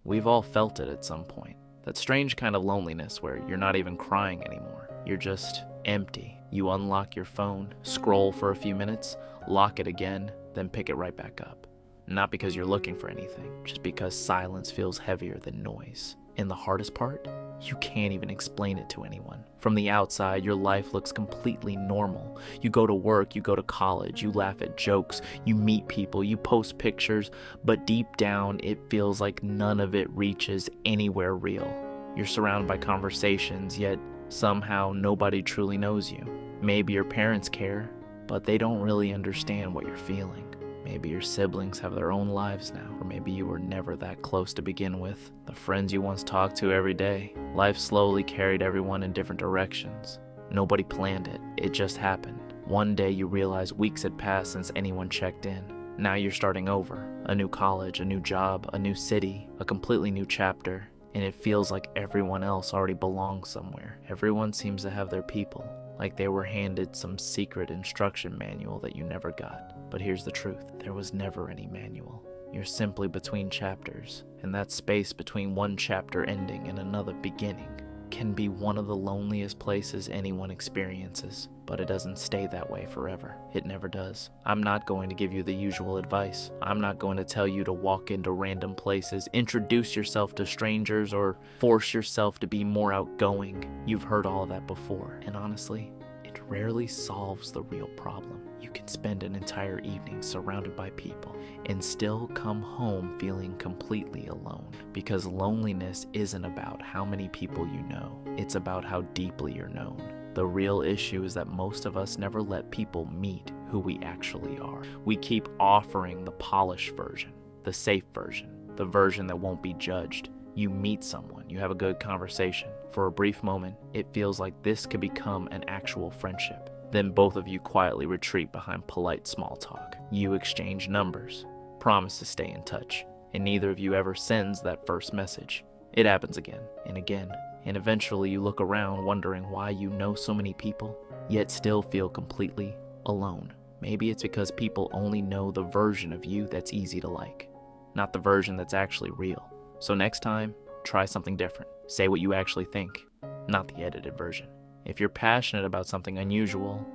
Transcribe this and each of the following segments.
We've all felt it at some point. That strange kind of loneliness where you're not even crying anymore. You're just empty. You unlock your phone, scroll for a few minutes, lock it again, then pick it right back up. Not because you're looking for anything, just because silence feels heavier than noise. And the hardest part? You can't even explain it to anyone. From the outside, your life looks completely normal. You go to work, you go to college, you laugh at jokes, you meet people, you post pictures, but deep down, it feels like none of it reaches anywhere real. You're surrounded by conversations, yet somehow nobody truly knows you. Maybe your parents care, but they don't really understand what you're feeling. Maybe your siblings have their own lives now, or maybe you were never that close to begin with. The friends you once talked to every day. Life slowly carried everyone in different directions. Nobody planned it. It just happened. One day you realize weeks had passed since anyone checked in. Now you're starting over. A new college, a new job, a new city, a completely new chapter. And it feels like everyone else already belongs somewhere. Everyone seems to have their people. Like they were handed some secret instruction manual that you never got. But here's the truth, there was never any manual. You're simply between chapters, and that space between one chapter ending and another beginning can be one of the loneliest places anyone experiences. But it doesn't stay that way forever. It never does. I'm not going to give you the usual advice. I'm not going to tell you to walk into random places, introduce yourself to strangers, or force yourself to be more outgoing. You've heard all of that before, and honestly, it rarely solves the real problem. You can spend an entire evening surrounded by people and still come home feeling completely alone, because loneliness isn't about how many people you know. It's about how deeply you're known. The real issue is that most of us never let people meet who we actually are. We keep offering the polished version, the safe version, the version that won't be judged. You meet someone, you have a good conversation. For a brief moment, it feels like this could become an actual friendship. Then both of you quietly retreat behind polite small talk. You exchange numbers, promise to stay in touch, and neither of you ever sends that first message. It happens again and again, and eventually you look around wondering why you know so many people, yet still feel completely alone. Maybe it's because people only know the version of you that's easy to like, not the version that's actually real. So next time, try something different. Say what you actually think, not the edited version. If you're passionate about something unusual,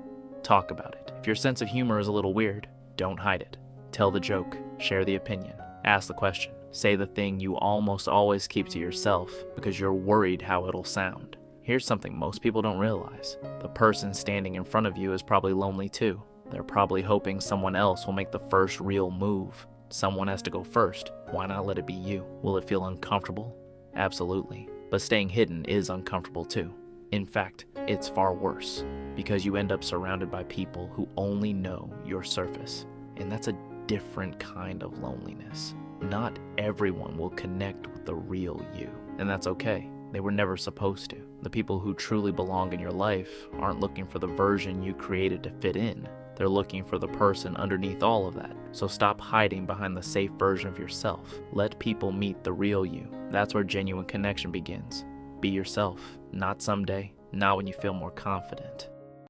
talk about it. If your sense of humor is a little weird, don't hide it. Tell the joke, share the opinion, ask the question. Say the thing you almost always keep to yourself because you're worried how it'll sound. Here's something most people don't realize. The person standing in front of you is probably lonely too. They're probably hoping someone else will make the first real move. Someone has to go first. Why not let it be you? Will it feel uncomfortable? Absolutely. But staying hidden is uncomfortable too. In fact, it's far worse because you end up surrounded by people who only know your surface. And that's a different kind of loneliness. Not everyone will connect with the real you, and that's okay. They were never supposed to. The people who truly belong in your life aren't looking for the version you created to fit in. They're looking for the person underneath all of that. So stop hiding behind the safe version of yourself. Let people meet the real you. That's where genuine connection begins. Be yourself. Not someday, not when you feel more confident,